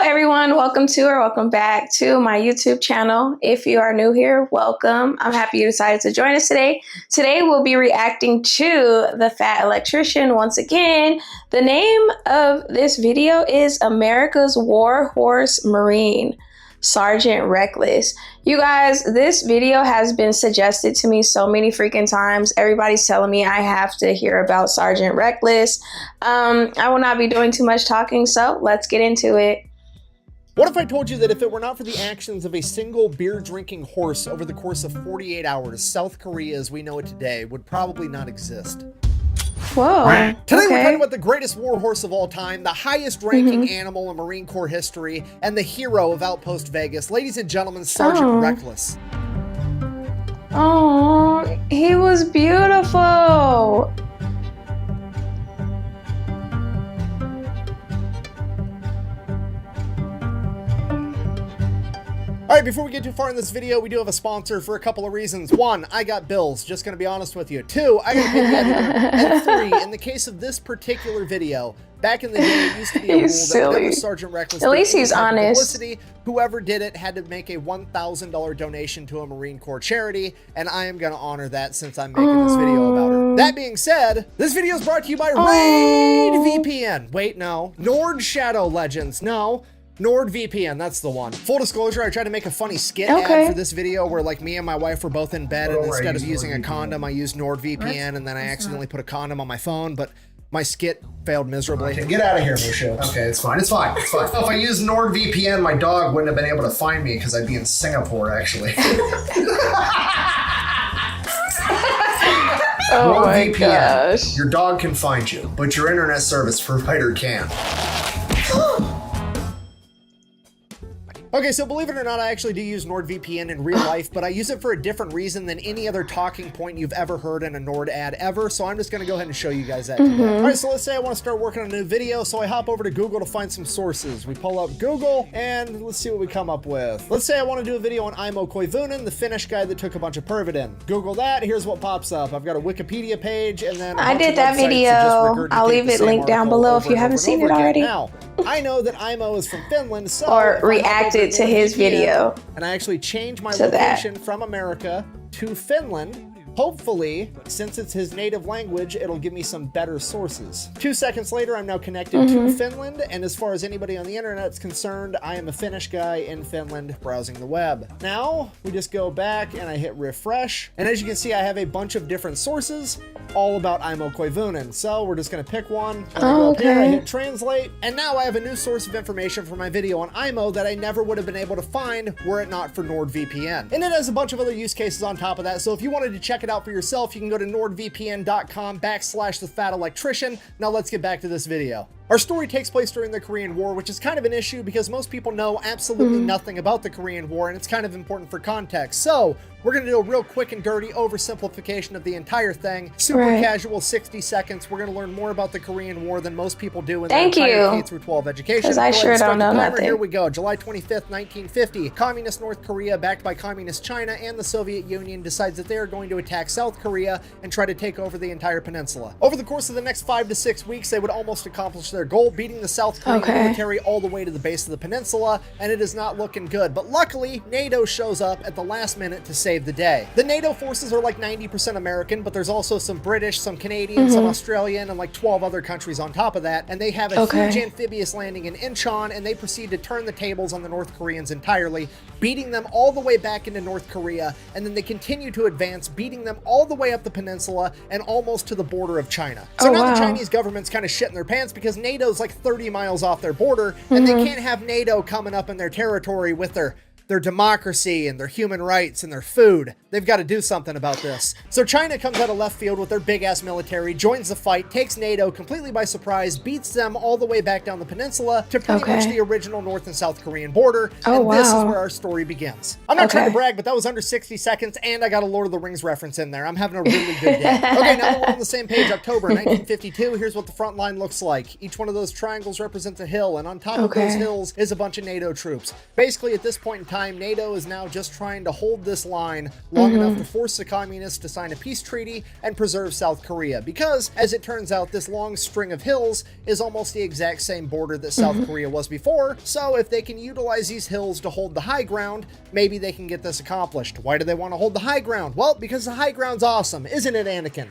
everyone, welcome back to my YouTube channel. If you are new here, welcome. I'm happy you decided to join us today. Today we'll be reacting to The Fat Electrician once again. The name of this video is America's War Horse Marine, Sergeant Reckless. You guys, this video has been suggested to me so many freaking times. Everybody's telling me I have to hear about Sergeant Reckless. I will not be doing too much talking, so let's get into it. What if I told you that if it were not for the actions of a single beer-drinking horse over the course of 48 hours, South Korea as we know it today would probably not exist? Whoa. Today we're talking about the greatest war horse of all time, the highest ranking animal in Marine Corps history, and the hero of Outpost Vegas. Ladies and gentlemen, Sergeant Reckless. Oh, he was beautiful. All right, before we get too far in this video, we do have a sponsor for a couple of reasons. One, I got bills, just gonna be honest with you. Two, I gotta pay the editor. And three, in the case of this particular video, back in the day, it used to be a rule that whenever Sergeant Reckless at least he's honest. Publicity, whoever did it had to make a $1,000 donation to a Marine Corps charity, and I am gonna honor that since I'm making this video about her. That being said, this video is brought to you by Raid VPN. Wait, no. Nord Shadow Legends. No. NordVPN, that's the one. Full disclosure, I tried to make a funny skit ad for this video where like me and my wife were both in bed and instead of using a condom, I used NordVPN and then I accidentally put a condom on my phone, but my skit failed miserably. Okay, get out of here, Lucio. Okay, it's fine, it's fine, it's fine. If I used NordVPN, my dog wouldn't have been able to find me because I'd be in Singapore, actually. Oh my gosh. Your dog can find you, but your internet service provider can't. Okay, so believe it or not, I actually do use NordVPN in real life, but I use it for a different reason than any other talking point you've ever heard in a Nord ad ever, so I'm just gonna go ahead and show you guys that today. All right, so let's say I wanna start working on a new video, so I hop over to Google to find some sources. We pull up Google, and let's see what we come up with. Let's say I wanna do a video on Imo Koivunen, the Finnish guy that took a bunch of Pervitin. Google that, here's what pops up. I've got a Wikipedia page, and then I did that video. I'll leave it linked down below if you haven't seen it already. Now, I know that Imo is from Finland, so or reacted to his video. And I actually changed my location from America to Finland. Hopefully, since it's his native language, it'll give me some better sources. 2 seconds later, I'm now connected to Finland, and as far as anybody on the internet's concerned, I am a Finnish guy in Finland browsing the web. Now, we just go back and I hit refresh, and as you can see, I have a bunch of different sources all about Imo Koivunen. So we're just gonna pick one. I go up here, I hit translate, and now I have a new source of information for my video on Imo that I never would have been able to find were it not for NordVPN. And it has a bunch of other use cases on top of that, so if you wanted to check it out for yourself, you can go to nordvpn.com/thefatelectrician. Now let's get back to this video. Our story takes place during the Korean War, which is kind of an issue because most people know absolutely nothing about the Korean War, and it's kind of important for context. So we're going to do a real quick and dirty oversimplification of the entire thing. Super casual, 60 seconds. We're going to learn more about the Korean War than most people do in their entire K-12 education. Because I sure don't know nothing. Here we go. July 25th, 1950. Communist North Korea, backed by Communist China and the Soviet Union, decides that they are going to attack South Korea and try to take over the entire peninsula. Over the course of the next 5 to 6 weeks, they would almost accomplish their goal, beating the South Korean military all the way to the base of the peninsula, and it is not looking good. But luckily, NATO shows up at the last minute to save the day. The NATO forces are like 90% American, but there's also some British, some Canadian, some Australian, and like 12 other countries on top of that, and they have a huge amphibious landing in Incheon, and they proceed to turn the tables on the North Koreans entirely, beating them all the way back into North Korea, and then they continue to advance, beating them all the way up the peninsula and almost to the border of China. So now the Chinese government's kind of shitting their pants because NATO's like 30 miles off their border, and they can't have NATO coming up in their territory with their democracy and their human rights and their food. They've got to do something about this. So China comes out of left field with their big-ass military, joins the fight, takes NATO completely by surprise, beats them all the way back down the peninsula to pretty much the original North and South Korean border. And this is where our story begins. I'm not trying to brag, but that was under 60 seconds, and I got a Lord of the Rings reference in there. I'm having a really good day. Okay, now that we're on the same page, October 1952, here's what the front line looks like. Each one of those triangles represents a hill, and on top of those hills is a bunch of NATO troops. Basically, at this point in time, time, NATO is now just trying to hold this line long enough to force the communists to sign a peace treaty and preserve South Korea. Because, as it turns out, this long string of hills is almost the exact same border that South Korea was before, so if they can utilize these hills to hold the high ground, maybe they can get this accomplished. Why do they want to hold the high ground? Well, because the high ground's awesome, isn't it, Anakin?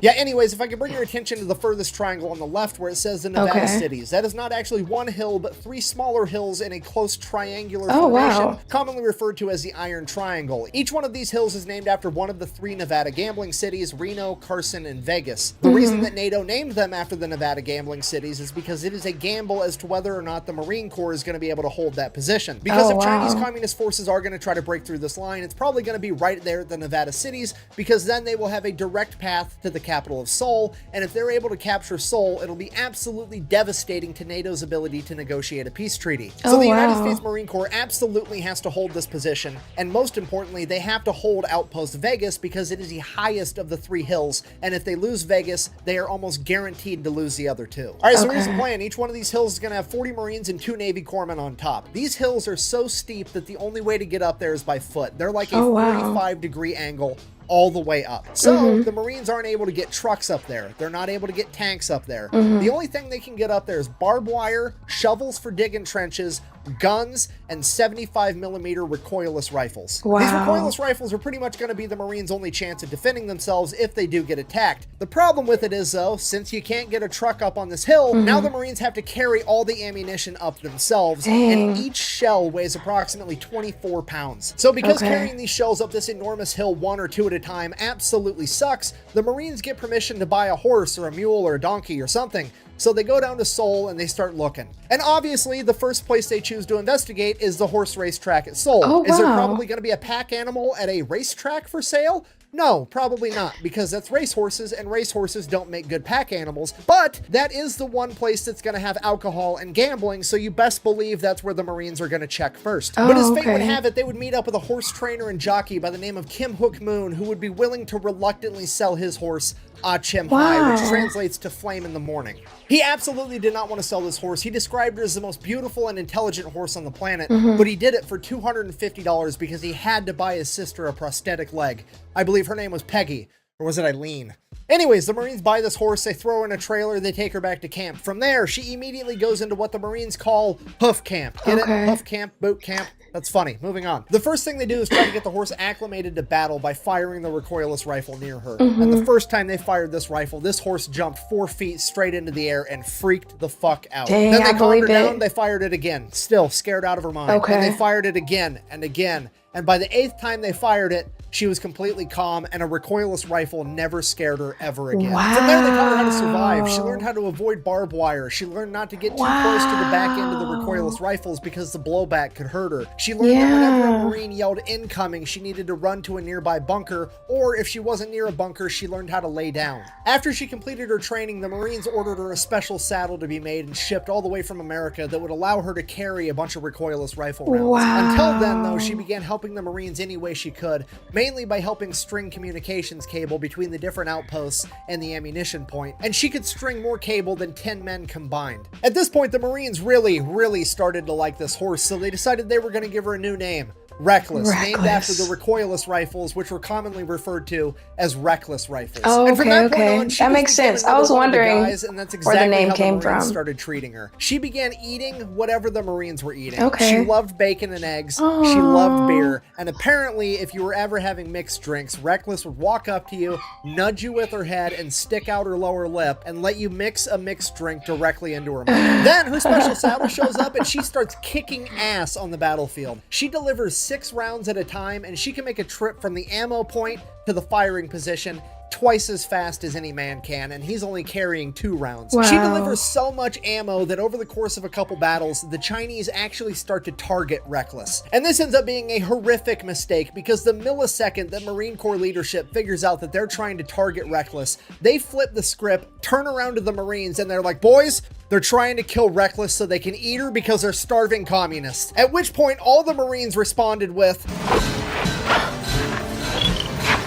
Yeah, anyways, if I could bring your attention to the furthest triangle on the left where it says the Nevada cities. That is not actually one hill, but 3 smaller hills in a close triangular formation, commonly referred to as the Iron Triangle. Each one of these hills is named after one of the 3 Nevada gambling cities, Reno, Carson, and Vegas. The reason that NATO named them after the Nevada gambling cities is because it is a gamble as to whether or not the Marine Corps is going to be able to hold that position. Because if Chinese Communist forces are going to try to break through this line, it's probably going to be right there at the Nevada cities, because then they will have a direct path to the capital of Seoul, and if they're able to capture Seoul, it'll be absolutely devastating to NATO's ability to negotiate a peace treaty. So the United States Marine Corps absolutely has to hold this position, and most importantly, they have to hold Outpost Vegas because it is the highest of the 3 hills, and if they lose Vegas, they are almost guaranteed to lose the other 2. Alright, so here's the plan. Each one of these hills is going to have 40 Marines and 2 Navy corpsmen on top. These hills are so steep that the only way to get up there is by foot. They're like a 45-degree angle all the way up. So the Marines aren't able to get trucks up there. They're not able to get tanks up there. The only thing they can get up there is barbed wire, shovels for digging trenches, guns, and 75mm recoilless rifles. These recoilless rifles are pretty much going to be the Marines' only chance of defending themselves if they do get attacked. The problem with it is, though, since you can't get a truck up on this hill, now the Marines have to carry all the ammunition up themselves, and each shell weighs approximately 24 pounds. So because carrying these shells up this enormous hill 1 or 2 at a time absolutely sucks, the Marines get permission to buy a horse or a mule or a donkey or something. So they go down to Seoul and they start looking. And obviously, the first place they choose to investigate is the horse racetrack at Seoul. Is there probably going to be a pack animal at a racetrack for sale? No, probably not, because that's racehorses, and racehorses don't make good pack animals. But that is the one place that's going to have alcohol and gambling, so you best believe that's where the Marines are going to check first. But as fate would have it, they would meet up with a horse trainer and jockey by the name of Kim Hook Moon, who would be willing to reluctantly sell his horse, Ah Chim Hai, which translates to flame in the morning. He absolutely did not want to sell this horse. He described it as the most beautiful and intelligent horse on the planet, but he did it for $250 because he had to buy his sister a prosthetic leg. I believe her name was Peggy, or was it Eileen? Anyways, the Marines buy this horse, they throw her in a trailer, they take her back to camp. From there, she immediately goes into what the Marines call hoof camp. Get it? Hoof camp, boot camp. That's funny. Moving on. The first thing they do is try to get the horse acclimated to battle by firing the recoilless rifle near her. And the first time they fired this rifle, this horse jumped 4 feet straight into the air and freaked the fuck out. Then they calmed her down, they fired it again, still scared out of her mind. And they fired it again and again. And by the 8th time they fired it, she was completely calm, and a recoilless rifle never scared her ever again. From there, they taught her how to survive. She learned how to avoid barbed wire. She learned not to get too close to the back end of the recoilless rifles because the blowback could hurt her. She learned that whenever a Marine yelled incoming, she needed to run to a nearby bunker, or if she wasn't near a bunker, she learned how to lay down. After she completed her training, the Marines ordered her a special saddle to be made and shipped all the way from America that would allow her to carry a bunch of recoilless rifle rounds. Until then, though, she began helping the Marines any way she could, mainly by helping string communications cable between the different outposts and the ammunition point, and she could string more cable than 10 men combined. At this point, the Marines really started to like this horse, so they decided they were going to give her a new name. Reckless, named after the recoilless rifles, which were commonly referred to as reckless rifles. Oh, and from that point on, that makes sense. I was wondering and that's exactly where the name how came the Marines from. started treating her. She began eating whatever the Marines were eating. Okay. She loved bacon and eggs. She loved beer. And apparently, if you were ever having mixed drinks, Reckless would walk up to you, nudge you with her head, and stick out her lower lip and let you mix a mixed drink directly into her mouth. Then her special saddle shows up and she starts kicking ass on the battlefield. She delivers 6 rounds at a time, and she can make a trip from the ammo point to the firing position twice as fast as any man can, and he's only carrying 2 rounds. She delivers so much ammo that over the course of a couple battles, the Chinese actually start to target Reckless. And this ends up being a horrific mistake because the millisecond that Marine Corps leadership figures out that they're trying to target Reckless, they flip the script, turn around to the Marines, and they're like, boys, they're trying to kill Reckless so they can eat her because they're starving communists. At which point, all the Marines responded with,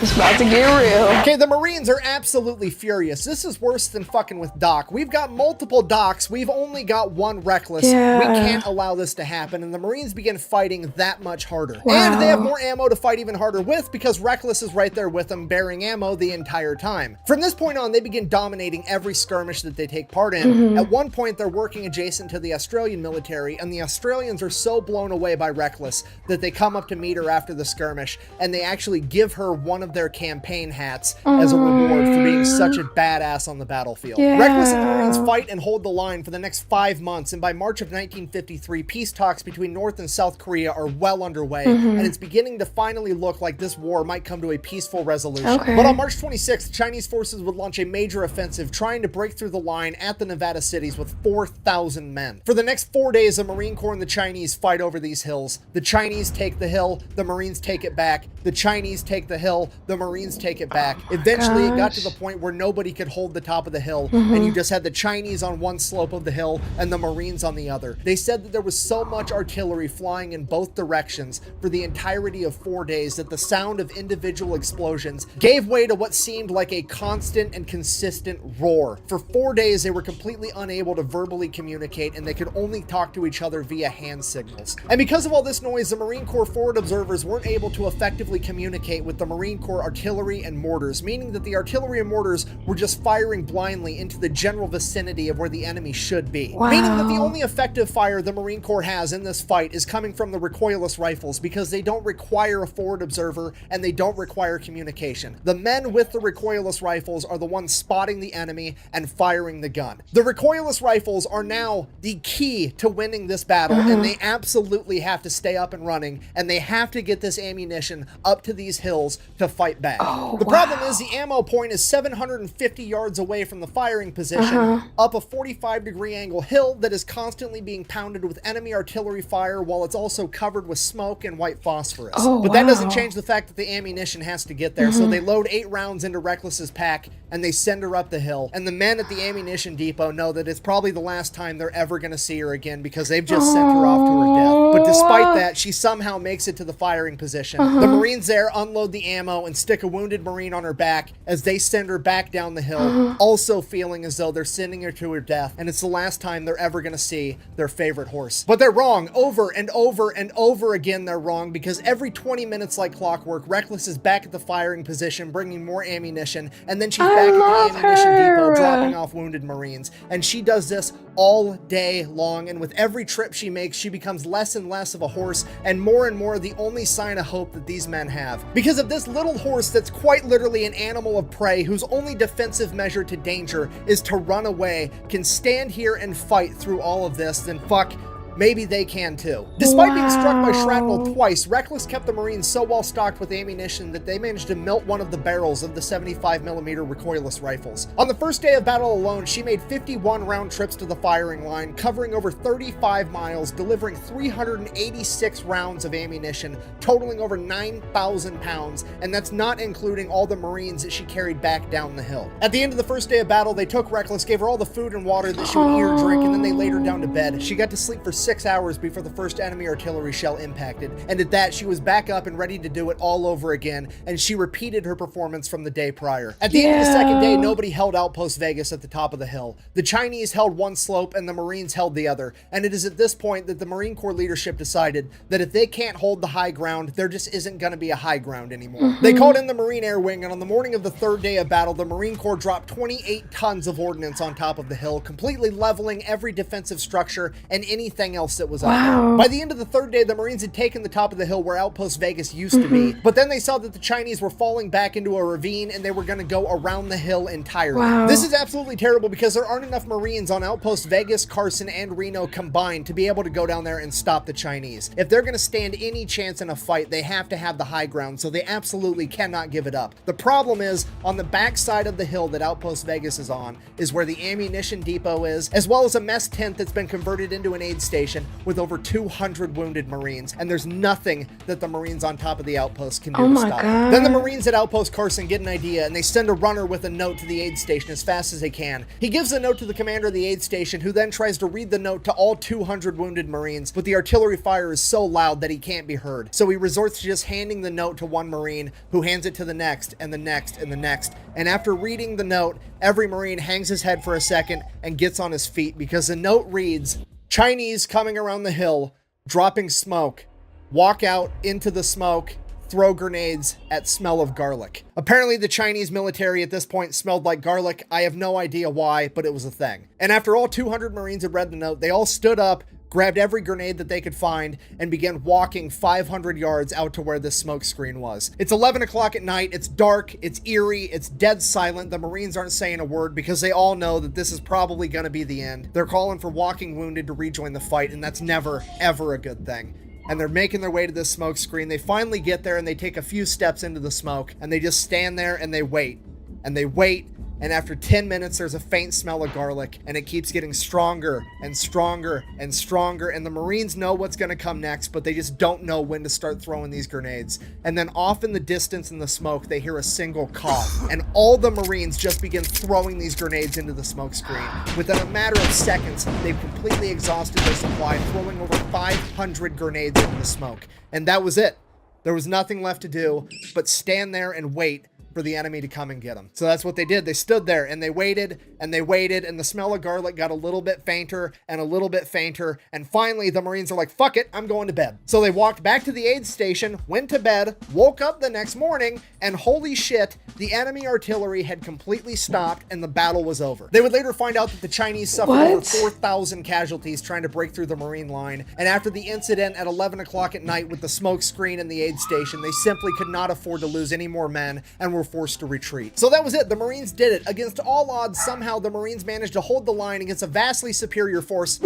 It's about to get real. Okay, the Marines are absolutely furious. This is worse than fucking with Doc. We've got multiple Docs. We've only got one Reckless. Yeah. We can't allow this to happen. And the Marines begin fighting that much harder. Wow. And they have more ammo to fight even harder with because Reckless is right there with them bearing ammo the entire time. From this point on, they begin dominating every skirmish that they take part in. At one point, they're working adjacent to the Australian military, and the Australians are so blown away by Reckless that they come up to meet her after the skirmish, and they actually give her one of their campaign hats as a reward for being such a badass on the battlefield. Yeah. Reckless and the Marines fight and hold the line for the next 5 months, and by March of 1953, peace talks between North and South Korea are well underway, and it's beginning to finally look like this war might come to a peaceful resolution. Okay. But on March 26th, Chinese forces would launch a major offensive trying to break through the line at the Nevada cities with 4,000 men. For the next 4 days, the Marine Corps and the Chinese fight over these hills. The Chinese take the hill, the Marines take it back. The Chinese take the hill, the Marines take it back. Eventually, it got to the point where nobody could hold the top of the hill, and you just had the Chinese on one slope of the hill and the Marines on the other. They said that there was so much artillery flying in both directions for the entirety of 4 days that the sound of individual explosions gave way to what seemed like a constant and consistent roar. For 4 days, they were completely unable to verbally communicate, and they could only talk to each other via hand signals. And because of all this noise, the Marine Corps forward observers weren't able to effectively communicate with the Marine Corps artillery and mortars, meaning that the artillery and mortars were just firing blindly into the general vicinity of where the enemy should be. Wow. Meaning that the only effective fire the Marine Corps has in this fight is coming from the recoilless rifles because they don't require a forward observer and they don't require communication. The men with the recoilless rifles are the ones spotting the enemy and firing the gun. The recoilless rifles are now the key to winning this battle, and they absolutely have to stay up and running, and they have to get this ammunition up to these hills to fight back. The problem is the ammo point is 750 yards away from the firing position, up a 45-degree angle hill that is constantly being pounded with enemy artillery fire while it's also covered with smoke and white phosphorus. But that doesn't change the fact that the ammunition has to get there, so they load 8 rounds into Reckless's pack and they send her up the hill, and the men at the ammunition depot know that it's probably the last time they're ever going to see her again because they've just sent her off to her death. But despite that, she somehow makes it to the firing position. The Marines there unload the ammo and stick a wounded Marine on her back as they send her back down the hill, also feeling as though they're sending her to her death, and it's the last time they're ever going to see their favorite horse. But they're wrong. Over and over and over again, they're wrong, because every 20 minutes like clockwork, Reckless is back at the firing position, bringing more ammunition, and then she's back at the ammunition depot, dropping off wounded Marines. And she does this all day long, and with every trip she makes, she becomes less and less of a horse, and more the only sign of hope that these men have. Because of this little horse that's quite literally an animal of prey, whose only defensive measure to danger is to run away, can stand here and fight through all of this, then fuck, maybe they can too. Despite being struck by shrapnel twice, Reckless kept the Marines so well stocked with ammunition that they managed to melt one of the barrels of the 75mm recoilless rifles. On the first day of battle alone, she made 51 round trips to the firing line, covering over 35 miles, delivering 386 rounds of ammunition, totaling over 9,000 pounds, and that's not including all the Marines that she carried back down the hill. At the end of the first day of battle, they took Reckless, gave her all the food and water that she would eat or drink, and then they laid her down to bed. She got to sleep for 6 hours before the first enemy artillery shell impacted, and at that, she was back up and ready to do it all over again, and she repeated her performance from the day prior. At the end of the second day, nobody held Outpost Vegas at the top of the hill. The Chinese held one slope and the Marines held the other, and it is at this point that the Marine Corps leadership decided that if they can't hold the high ground, there just isn't going to be a high ground anymore. They called in the Marine Air Wing, and on the morning of the third day of battle, the Marine Corps dropped 28 tons of ordnance on top of the hill, completely leveling every defensive structure and anything else that was up there. By the end of the third day, the Marines had taken the top of the hill where Outpost Vegas used to be, but then they saw that the Chinese were falling back into a ravine and they were going to go around the hill entirely. This is absolutely terrible because there aren't enough Marines on Outpost Vegas, Carson, and Reno combined to be able to go down there and stop the Chinese. If they're going to stand any chance in a fight, they have to have the high ground, so they absolutely cannot give it up. The problem is, on the back side of the hill that Outpost Vegas is on, is where the ammunition depot is, as well as a mess tent that's been converted into an aid station with over 200 wounded Marines, and there's nothing that the Marines on top of the outpost can do to stop them. Then the Marines at Outpost Carson get an idea, and they send a runner with a note to the aid station as fast as they can. He gives the note to the commander of the aid station, who then tries to read the note to all 200 wounded Marines, but the artillery fire is so loud that he can't be heard. So he resorts to just handing the note to one Marine, who hands it to the next, and the next, and the next. And after reading the note, every Marine hangs his head for a second and gets on his feet, because the note reads, "Chinese coming around the hill, dropping smoke. Walk out into the smoke. Throw grenades at smell of garlic." Apparently the Chinese military at this point smelled like garlic. I have no idea why, but it was a thing. And after all 200 Marines had read the note, they all stood up, grabbed every grenade that they could find, and began walking 500 yards out to where this smoke screen was. It's 11 o'clock at night, it's dark, it's eerie, it's dead silent. The Marines aren't saying a word because they all know that this is probably gonna be the end. They're calling for walking wounded to rejoin the fight, and that's never, ever a good thing. And they're making their way to this smoke screen. They finally get there and they take a few steps into the smoke, and they just stand there and they wait. And they wait, and after 10 minutes, there's a faint smell of garlic, and it keeps getting stronger and stronger and stronger, and the Marines know what's gonna come next, but they just don't know when to start throwing these grenades. And then off in the distance in the smoke, they hear a single cough, and all the Marines just begin throwing these grenades into the smoke screen. Within a matter of seconds, they've completely exhausted their supply, throwing over 500 grenades into the smoke. And that was it. There was nothing left to do but stand there and wait for the enemy to come and get them. So that's what they did. They stood there and they waited and they waited, and the smell of garlic got a little bit fainter and a little bit fainter, and finally the Marines are like, fuck it, I'm going to bed. So they walked back to the aid station, went to bed, woke up the next morning, and holy shit, the enemy artillery had completely stopped and the battle was over. They would later find out that the Chinese suffered over 4,000 casualties trying to break through the Marine line, and after the incident at 11 o'clock at night with the smoke screen and the aid station, they simply could not afford to lose any more men and were forced to retreat. So that was it. The Marines did it. Against all odds, somehow the Marines managed to hold the line against a vastly superior force.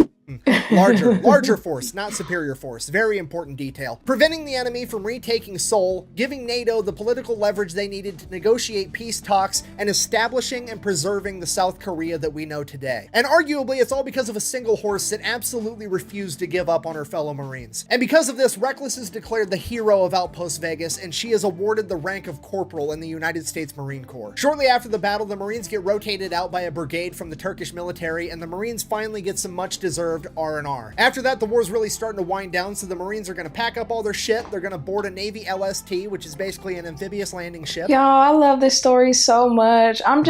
Larger force, not superior force. Very important detail. Preventing the enemy from retaking Seoul, giving NATO the political leverage they needed to negotiate peace talks, and establishing and preserving the South Korea that we know today. And arguably, it's all because of a single horse that absolutely refused to give up on her fellow Marines. And because of this, Reckless is declared the hero of Outpost Vegas, and she is awarded the rank of corporal in the United States Marine Corps. Shortly after the battle, the Marines get rotated out by a brigade from the Turkish military, and the Marines finally get some much-deserved R&R. After that, the war's really starting to wind down, so the Marines are going to pack up all their shit. They're going to board a Navy LST, which is basically an amphibious landing ship. Y'all, I love this story so much. I'm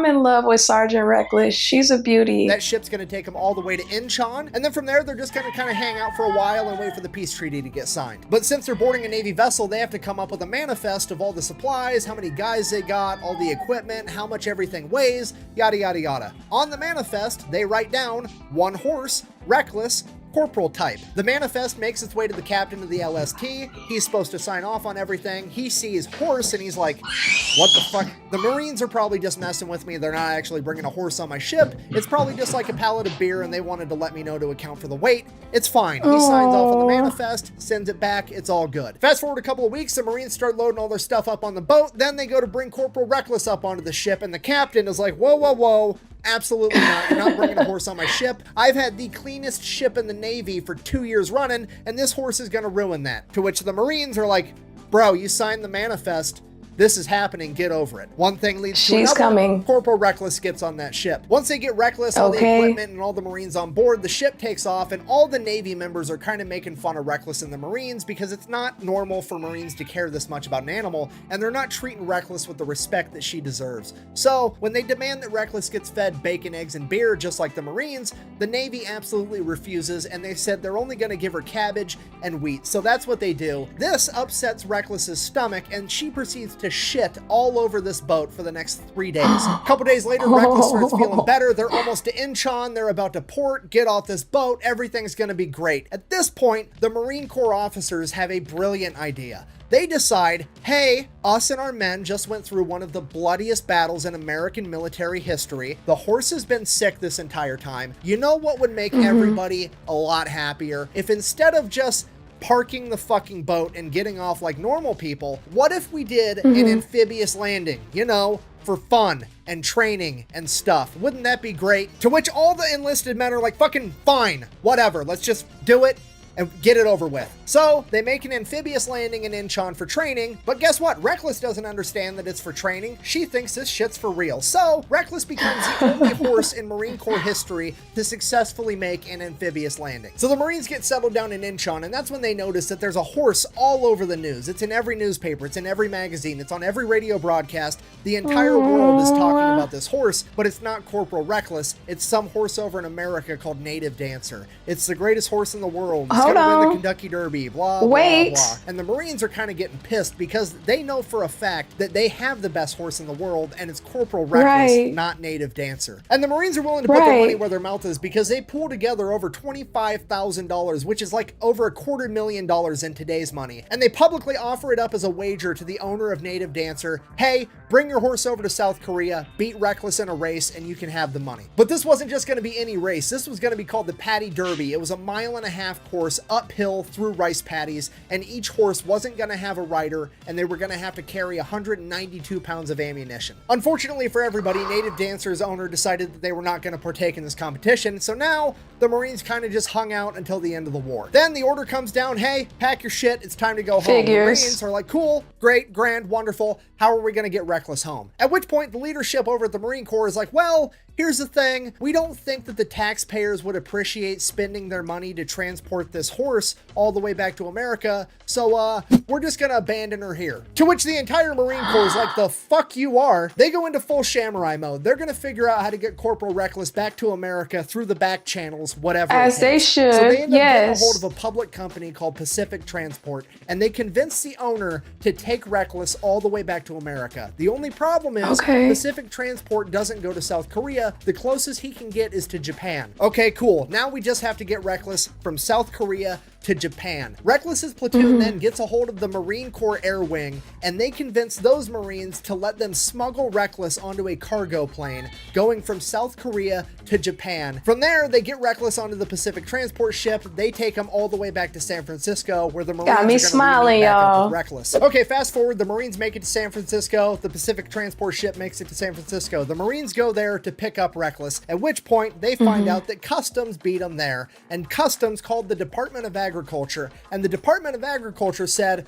in love with Sergeant Reckless. She's a beauty. That ship's going to take them all the way to Incheon, and then from there, they're just going to kind of hang out for a while and wait for the peace treaty to get signed. But since they're boarding a Navy vessel, they have to come up with a manifest of all the supplies, how many guys they got, all the equipment, how much everything weighs, yada, yada, yada. On the manifest, they write down one horse, Reckless, corporal type. The manifest makes its way to the captain of the LST. He's supposed to sign off on everything. He sees horse and he's like, what the fuck? The Marines are probably just messing with me. They're not actually bringing a horse on my ship. It's probably just like a pallet of beer and they wanted to let me know to account for the weight. It's fine. He signs off on the manifest, sends it back. It's all good. Fast forward a couple of weeks, the Marines start loading all their stuff up on the boat. Then they go to bring Corporal Reckless up onto the ship and the captain is like, whoa, whoa, whoa. Absolutely not. You're not bringing a horse on my ship. I've had the cleanest ship in the Navy for 2 years running, and this horse is going to ruin that. To which the Marines are like, bro, you signed the manifest. This is happening. Get over it. One thing leads to another. She's coming. Corporal Reckless gets on that ship. Once they get Reckless, all the equipment and all the Marines on board, the ship takes off, and all the Navy members are kind of making fun of Reckless and the Marines because it's not normal for Marines to care this much about an animal, and they're not treating Reckless with the respect that she deserves. So when they demand that Reckless gets fed bacon, eggs, and beer just like the Marines, the Navy absolutely refuses, and they said they're only going to give her cabbage and wheat. So that's what they do. This upsets Reckless's stomach, and she proceeds to shit all over this boat for the next 3 days. A couple days later, Reckless starts feeling better. They're almost to Incheon. They're about to port, get off this boat. Everything's going to be great. At this point, the Marine Corps officers have a brilliant idea. They decide, hey, us and our men just went through one of the bloodiest battles in American military history. The horse has been sick this entire time. You know what would make everybody a lot happier? If instead of just parking the fucking boat and getting off like normal people. What if we did an amphibious landing, you know, for fun and training and stuff? Wouldn't that be great? To which all the enlisted men are like, fucking fine, whatever, let's just do it and get it over with. So they make an amphibious landing in Incheon for training, but guess what? Reckless doesn't understand that it's for training. She thinks this shit's for real. So Reckless becomes the only horse in Marine Corps history to successfully make an amphibious landing. So the Marines get settled down in Incheon, and that's when they notice that there's a horse all over the news. It's in every newspaper, it's in every magazine, it's on every radio broadcast. The entire world is talking about this horse, but it's not Corporal Reckless. It's some horse over in America called Native Dancer. It's the greatest horse in the world. It's gonna win the Kentucky Derby, blah, blah, blah. And the Marines are kind of getting pissed because they know for a fact that they have the best horse in the world, and it's Corporal Reckless, not Native Dancer. And the Marines are willing to put their money where their mouth is because they pull together over $25,000, which is like over $250,000 in today's money. And they publicly offer it up as a wager to the owner of Native Dancer. Hey, bring your horse over to South Korea, beat Reckless in a race, and you can have the money. But this wasn't just going to be any race. This was going to be called the Paddy Derby. It was a 1.5-mile course uphill through rice paddies, and each horse wasn't going to have a rider, and they were going to have to carry 192 pounds of ammunition. Unfortunately for everybody, Native Dancer's owner decided that they were not going to partake in this competition, so now the Marines kind of just hung out until the end of the war. Then the order comes down, hey, pack your shit, it's time to go home. The Marines are like, cool, great, grand, wonderful, how are we going to get Reckless home? At which point the leadership over at the Marine Corps is like, well, here's the thing, we don't think that the taxpayers would appreciate spending their money to transport this horse all the way back to America, so we're just gonna abandon her here. To which the entire Marine Corps is like, the fuck you are. They go into full samurai mode. They're gonna figure out how to get Corporal Reckless back to America through the back channels, whatever. As they should, so they end up getting a hold of a public company called Pacific Transport, and they convince the owner to take Reckless all the way back to America. The only problem is Pacific Transport doesn't go to South Korea. The closest he can get is to Japan. Okay, cool. Now we just have to get Reckless from South Korea to Japan. Reckless's platoon then gets a hold of the Marine Corps Air Wing, and they convince those Marines to let them smuggle Reckless onto a cargo plane going from South Korea to Japan. From there, they get Reckless onto the Pacific Transport ship. They take him all the way back to San Francisco, where the Marines are going to meet back up with Reckless. Okay, fast forward, the Marines make it to San Francisco. The Pacific Transport ship makes it to San Francisco. The Marines go there to pick up Reckless, at which point they find out that Customs beat them there, and Customs called the Department of Agriculture, and the Department of Agriculture said,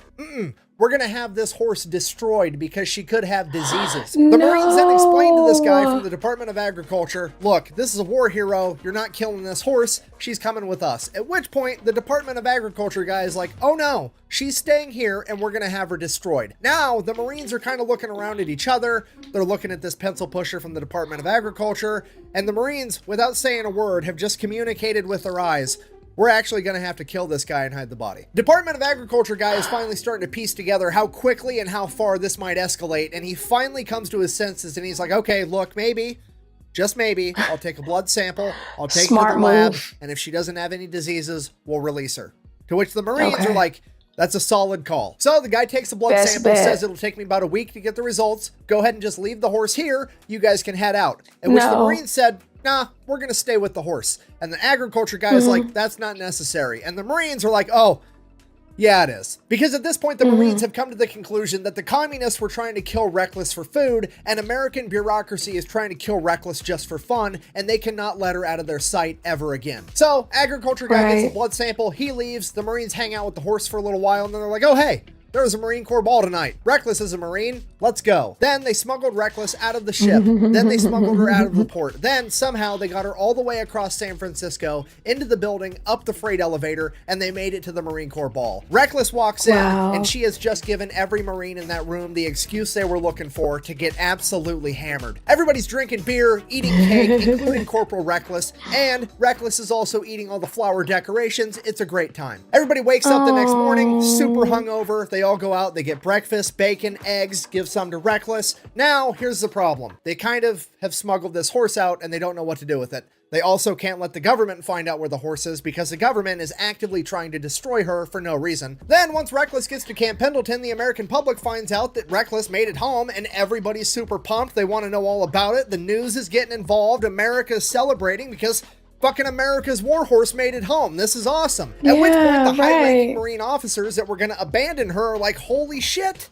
we're gonna have this horse destroyed because she could have diseases. The Marines then explained to this guy from the Department of Agriculture, look, this is a war hero, you're not killing this horse, she's coming with us. At which point, the Department of Agriculture guy is like, oh no, she's staying here and we're gonna have her destroyed. Now, the Marines are kind of looking around at each other, they're looking at this pencil pusher from the Department of Agriculture, and the Marines, without saying a word, have just communicated with their eyes, we're actually going to have to kill this guy and hide the body. Department of Agriculture guy is finally starting to piece together how quickly and how far this might escalate, and he finally comes to his senses and he's like, okay, look, maybe, just maybe, I'll take a blood sample, I'll take her to the lab, and if she doesn't have any diseases, we'll release her. To which the Marines are like, that's a solid call. So the guy takes a blood sample, says it'll take me about a week to get the results. Go ahead and just leave the horse here. You guys can head out. At which the Marines said, nah, we're going to stay with the horse. And the agriculture guy is like, that's not necessary. And the Marines are like, oh, yeah, it is. Because at this point, the Marines have come to the conclusion that the communists were trying to kill Reckless for food, and American bureaucracy is trying to kill Reckless just for fun, and they cannot let her out of their sight ever again. So, agriculture guy gets a blood sample, he leaves, the Marines hang out with the horse for a little while, and then they're like, oh, hey, there was a Marine Corps ball tonight. Reckless is a Marine. Let's go. Then they smuggled Reckless out of the ship. Then they smuggled her out of the port. Then somehow they got her all the way across San Francisco, into the building, up the freight elevator, and they made it to the Marine Corps ball. Reckless walks in, and she has just given every Marine in that room the excuse they were looking for to get absolutely hammered. Everybody's drinking beer, eating cake, including Corporal Reckless, and Reckless is also eating all the flower decorations. It's a great time. Everybody wakes up the next morning, super hungover. They all go out, they get breakfast, bacon, eggs, give some to Reckless. Now, here's the problem. They kind of have smuggled this horse out and they don't know what to do with it. They also can't let the government find out where the horse is because the government is actively trying to destroy her for no reason. Then, once Reckless gets to Camp Pendleton, the American public finds out that Reckless made it home and everybody's super pumped. They want to know all about it. The news is getting involved. America is celebrating because Fucking America's warhorse made it home. This is awesome. At which point the high-ranking Marine officers that were going to abandon her are like, holy shit.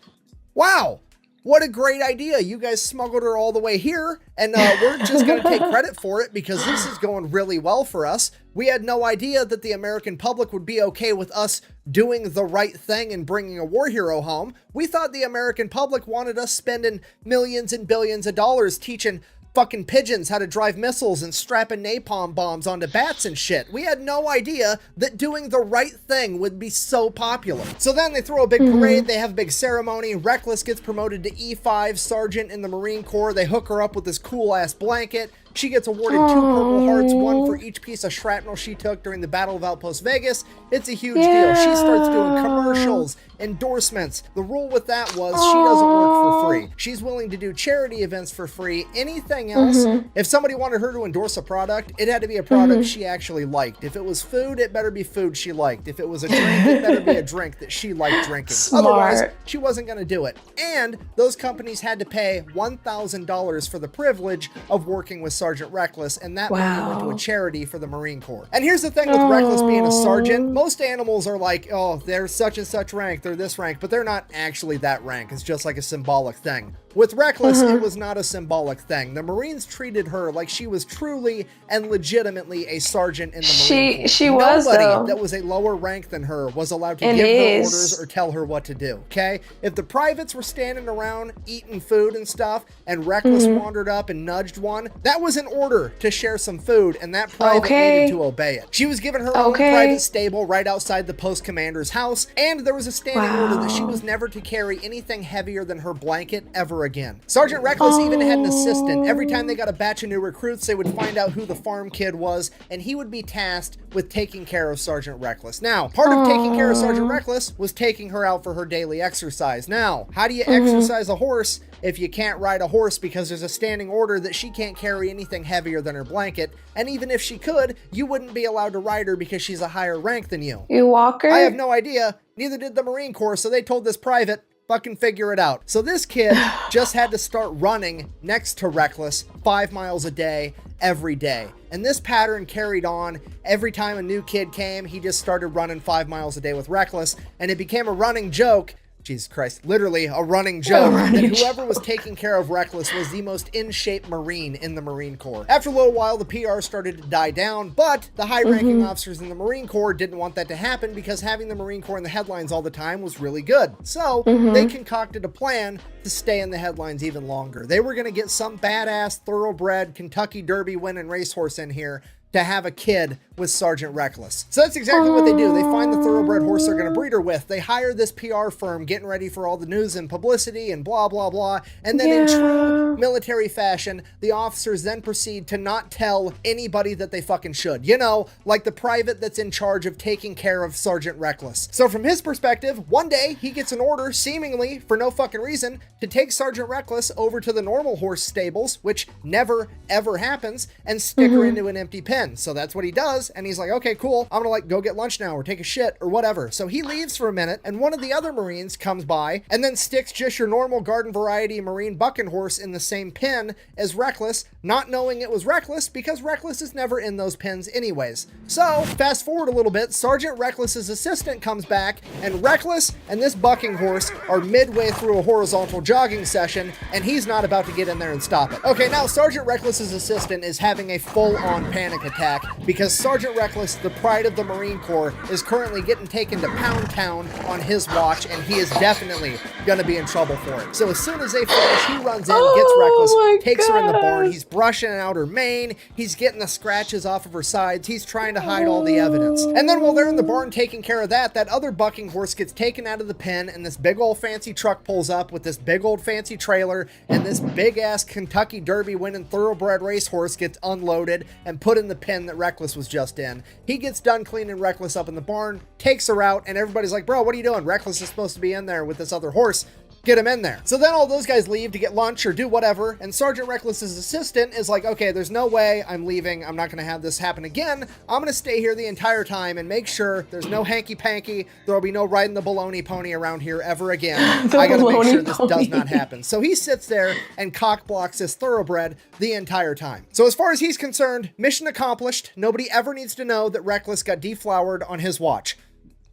Wow. What a great idea. You guys smuggled her all the way here, and we're just going to take credit for it because this is going really well for us. We had no idea that the American public would be okay with us doing the right thing and bringing a war hero home. We thought the American public wanted us spending millions and billions of dollars teaching fucking pigeons how to drive missiles and strapping napalm bombs onto bats and shit. We had no idea that doing the right thing would be so popular. So then they throw a big parade, they have a big ceremony, Reckless gets promoted to E5 Sergeant in the Marine Corps, they hook her up with this cool ass blanket. She gets awarded 2 Purple Hearts, 1 for each piece of shrapnel she took during the Battle of Outpost Vegas. It's a huge deal. She starts doing commercials, endorsements. The rule with that was she doesn't work for free. She's willing to do charity events for free. Anything else, if somebody wanted her to endorse a product, it had to be a product she actually liked. If it was food, it better be food she liked. If it was a drink, it better be a drink that she liked drinking. Smart. Otherwise, she wasn't going to do it. And those companies had to pay $1,000 for the privilege of working with Sergeant Reckless, and that money went to a charity for the Marine Corps. And here's the thing with Reckless being a sergeant, most animals are like, oh, they're such and such rank, they're this rank, but they're not actually that rank. It's just like a symbolic thing. With Reckless, it was not a symbolic thing. The Marines treated her like she was truly and legitimately a sergeant in the Marine Corps. She was, though. Nobody that was a lower rank than her was allowed to give her orders or tell her what to do, okay? If the privates were standing around eating food and stuff, and Reckless wandered up and nudged one, that was an order to share some food, and that private needed to obey it. She was given her own private stable right outside the post commander's house, and there was a standing order that she was never to carry anything heavier than her blanket ever again. Sergeant Reckless even had an assistant. Every time they got a batch of new recruits, they would find out who the farm kid was, and he would be tasked with taking care of Sergeant Reckless. Now, part of taking care of Sergeant Reckless was taking her out for her daily exercise. Now, how do you exercise a horse if you can't ride a horse because there's a standing order that she can't carry anything heavier than her blanket? And even if she could, you wouldn't be allowed to ride her because she's a higher rank than you. You walk her? I have no idea. Neither did the Marine Corps, so they told this private, fucking figure it out. So this kid just had to start running next to Reckless 5 miles a day, every day. And this pattern carried on. Every time a new kid came, he just started running 5 miles a day with Reckless, and it became a running joke. Jesus Christ, literally a running joke that whoever was taking care of Reckless was the most in-shape Marine in the Marine Corps. After a little while, the PR started to die down, but the high-ranking officers in the Marine Corps didn't want that to happen because having the Marine Corps in the headlines all the time was really good. So they concocted a plan to stay in the headlines even longer. They were going to get some badass, thoroughbred, Kentucky Derby winning racehorse in here to have a kid with Sergeant Reckless. So that's exactly what they do. They find the thoroughbred horse they're going to breed her with. They hire this PR firm getting ready for all the news and publicity and blah, blah, blah. And then in true military fashion, the officers then proceed to not tell anybody that they fucking should. You know, like the private that's in charge of taking care of Sergeant Reckless. So from his perspective, one day he gets an order, seemingly for no fucking reason, to take Sergeant Reckless over to the normal horse stables, which never, ever happens, and stick her into an empty pen. So that's what he does, and he's like, okay, cool, I'm gonna go get lunch now or take a shit or whatever. So he leaves for a minute, and one of the other Marines comes by and then sticks just your normal garden variety Marine bucking horse in the same pen as Reckless, not knowing it was Reckless because Reckless is never in those pens anyways. So fast forward a little bit, Sergeant Reckless's assistant comes back, and Reckless and this bucking horse are midway through a horizontal jogging session, and he's not about to get in there and stop it. Okay, now Sergeant Reckless's assistant is having a full-on panic attack because Sergeant Reckless, the pride of the Marine Corps, is currently getting taken to Pound Town on his watch, and he is definitely gonna be in trouble for it. So as soon as they finish, he runs in, gets Reckless, takes her in the barn, he's brushing out her mane, he's getting the scratches off of her sides, he's trying to hide all the evidence. And then while they're in the barn taking care of that, that other bucking horse gets taken out of the pen, and this big old fancy truck pulls up with this big old fancy trailer, and this big ass Kentucky Derby winning thoroughbred racehorse gets unloaded and put in the pen that Reckless was just in. He gets done cleaning Reckless up in the barn, takes her out, and everybody's like, bro, what are you doing? Reckless is supposed to be in there with this other horse. get him in there. So then all those guys leave to get lunch or do whatever, and Sergeant Reckless's assistant is like, okay, there's no way I'm leaving. I'm not going to have this happen again. I'm going to stay here the entire time and make sure there's no hanky-panky. There'll be no riding the baloney pony around here ever again. I got to make sure this does not happen. So he sits there and cock blocks this thoroughbred the entire time. So as far as he's concerned, mission accomplished. Nobody ever needs to know that Reckless got deflowered on his watch.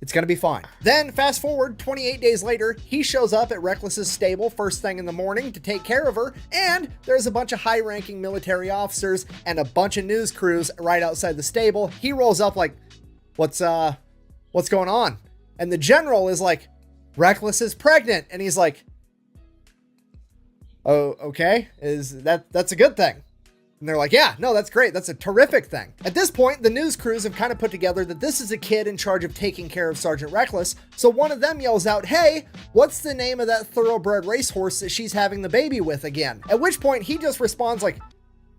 It's going to be fine. Then fast forward 28 days later, he shows up at Reckless's stable first thing in the morning to take care of her. And there's a bunch of high ranking military officers and a bunch of news crews right outside the stable. He rolls up like, what's going on? And the general is like, Reckless is pregnant. And he's like, oh, okay. That's a good thing. And they're like, yeah, no, that's great. That's a terrific thing. At this point, the news crews have kind of put together that this is a kid in charge of taking care of Sergeant Reckless. So one of them yells out, hey, what's the name of that thoroughbred racehorse that she's having the baby with again? At which point he just responds like,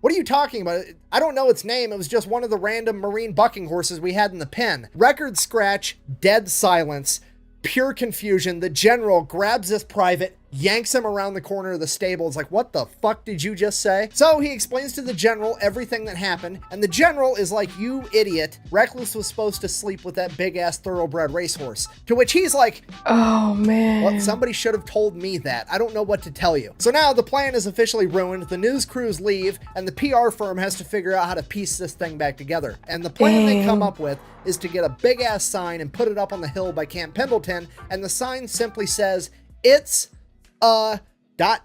what are you talking about? I don't know its name. It was just one of the random Marine bucking horses we had in the pen. Record scratch, dead silence, pure confusion. The general grabs this private, yanks him around the corner of the stable. It's like, what the fuck did you just say? So he explains to the general everything that happened, and the general is like, you idiot. Reckless was supposed to sleep with that big ass thoroughbred racehorse. To which he's like, oh man. well, somebody should have told me that. I don't know what to tell you. So now the plan is officially ruined. The news crews leave, and the PR firm has to figure out how to piece this thing back together. And the plan they come up with is to get a big ass sign and put it up on the hill by Camp Pendleton, and the sign simply says, it's dot.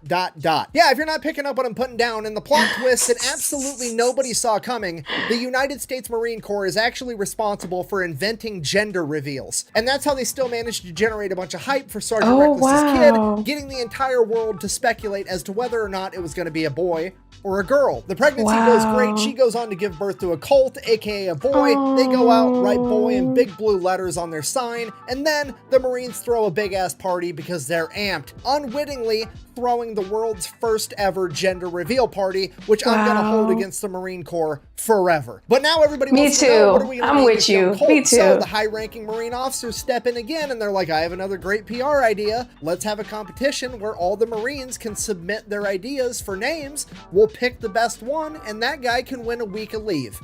Yeah, if you're not picking up what I'm putting down, and the plot twist that absolutely nobody saw coming, the United States Marine Corps is actually responsible for inventing gender reveals. And that's how they still managed to generate a bunch of hype for Sergeant Reckless's kid, getting the entire world to speculate as to whether or not it was going to be a boy or a girl. The pregnancy goes great. She goes on to give birth to a colt, aka a boy. They go out, write boy in big blue letters on their sign, and then the Marines throw a big ass party because they're amped, unwittingly throwing the world's first ever gender reveal party, which I'm gonna hold against the Marine Corps forever. But now everybody wants to know, what are we gonna name this young colt? Me too. So the high-ranking Marine officers step in again, and they're like, I have another great PR idea. Let's have a competition where all the Marines can submit their ideas for names. We'll pick the best one, and that guy can win a week of leave.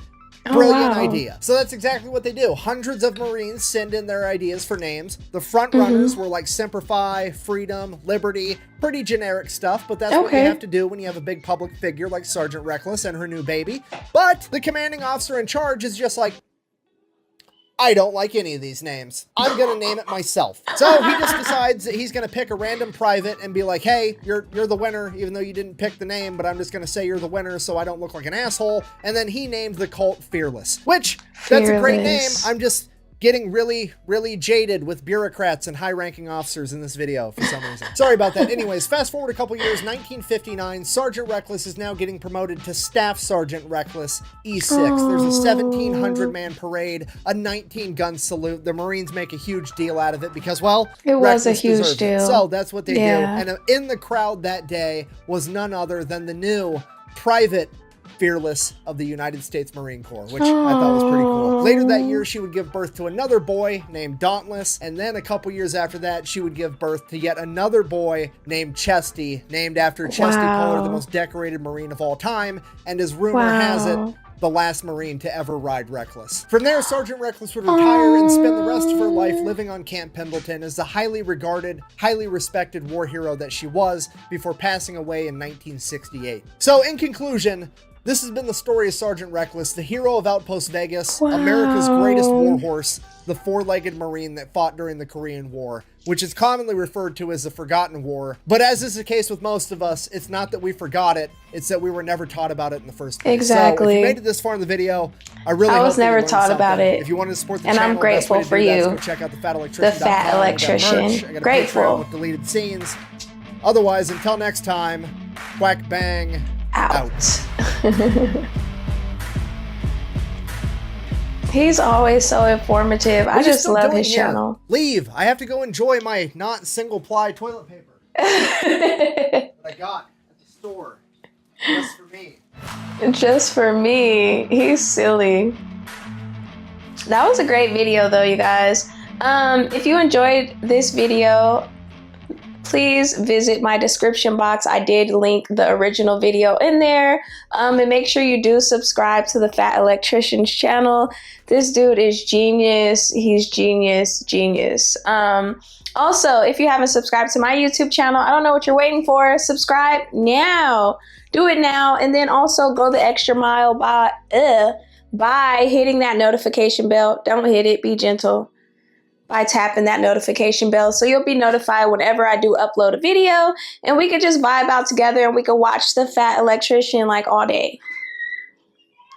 Brilliant idea. So that's exactly what they do. Hundreds of Marines send in their ideas for names. The front runners were like Semper Fi, Freedom, Liberty, pretty generic stuff, but that's what you have to do when you have a big public figure like Sergeant Reckless and her new baby. But the commanding officer in charge is just like, I don't like any of these names. I'm gonna name it myself. So he just decides that he's gonna pick a random private and be like, hey, you're the winner, even though you didn't pick the name, but I'm just gonna say you're the winner so I don't look like an asshole. And then he named the cult Fearless, which that's a great name. I'm just getting really, really jaded with bureaucrats and high-ranking officers in this video for some reason. Sorry about that. Anyways, fast forward a couple years, 1959, Sergeant Reckless is now getting promoted to Staff Sergeant Reckless, E6. There's a 1,700-man parade, a 19-gun salute. The Marines make a huge deal out of it because, well, it was a huge deal. So that's what they do. And in the crowd that day was none other than the new Private Fearless of the United States Marine Corps, which I thought was pretty cool. Later that year, she would give birth to another boy named Dauntless, and then a couple years after that, she would give birth to yet another boy named Chesty, named after Chesty Puller, the most decorated Marine of all time, and as rumor has it, the last Marine to ever ride Reckless. From there, Sergeant Reckless would retire and spend the rest of her life living on Camp Pendleton as the highly regarded, highly respected war hero that she was before passing away in 1968. So in conclusion, this has been the story of Sergeant Reckless, the hero of Outpost Vegas, America's greatest warhorse, the four-legged Marine that fought during the Korean War, which is commonly referred to as the Forgotten War. But as is the case with most of us, it's not that we forgot it, it's that we were never taught about it in the first place. Exactly. So if you made it this far in the video, I really hope was never taught about it. If you wanted to support the and channel, I'm grateful for you. Go check out the Fat Electrician. I got a Grateful. Patreon with deleted scenes. Otherwise, until next time, quack bang. Out. He's always so informative. I just love his channel. Leave. I have to go enjoy my not single ply toilet paper that I got at the store. Just for me. Just for me. He's silly. That was a great video though, you guys. If you enjoyed this video, please visit my description box. I did link the original video in there. And make sure you do subscribe to the Fat Electrician's channel. This dude is genius. He's genius. Also, if you haven't subscribed to my YouTube channel, I don't know what you're waiting for. Subscribe now. Do it now. And then also go the extra mile by hitting that notification bell. Don't hit it. Be gentle. By tapping that notification bell, so you'll be notified whenever I do upload a video, and we could just vibe out together and we could watch the Fat Electrician like all day.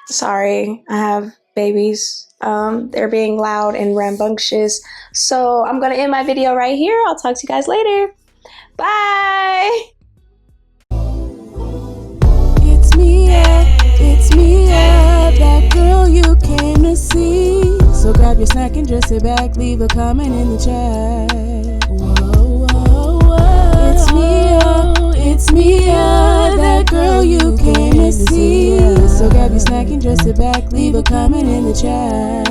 Sorry, I have babies. They're being loud and rambunctious. So I'm gonna end my video right here. I'll talk to you guys later. Bye. It's Miaaaa, that girl you came to see. So grab your snack and just sit back, leave a comment in the chat. Whoa, whoa, whoa. It's Miaaaa, that girl you came to see. So grab your snack and just sit back, leave a comment in the chat.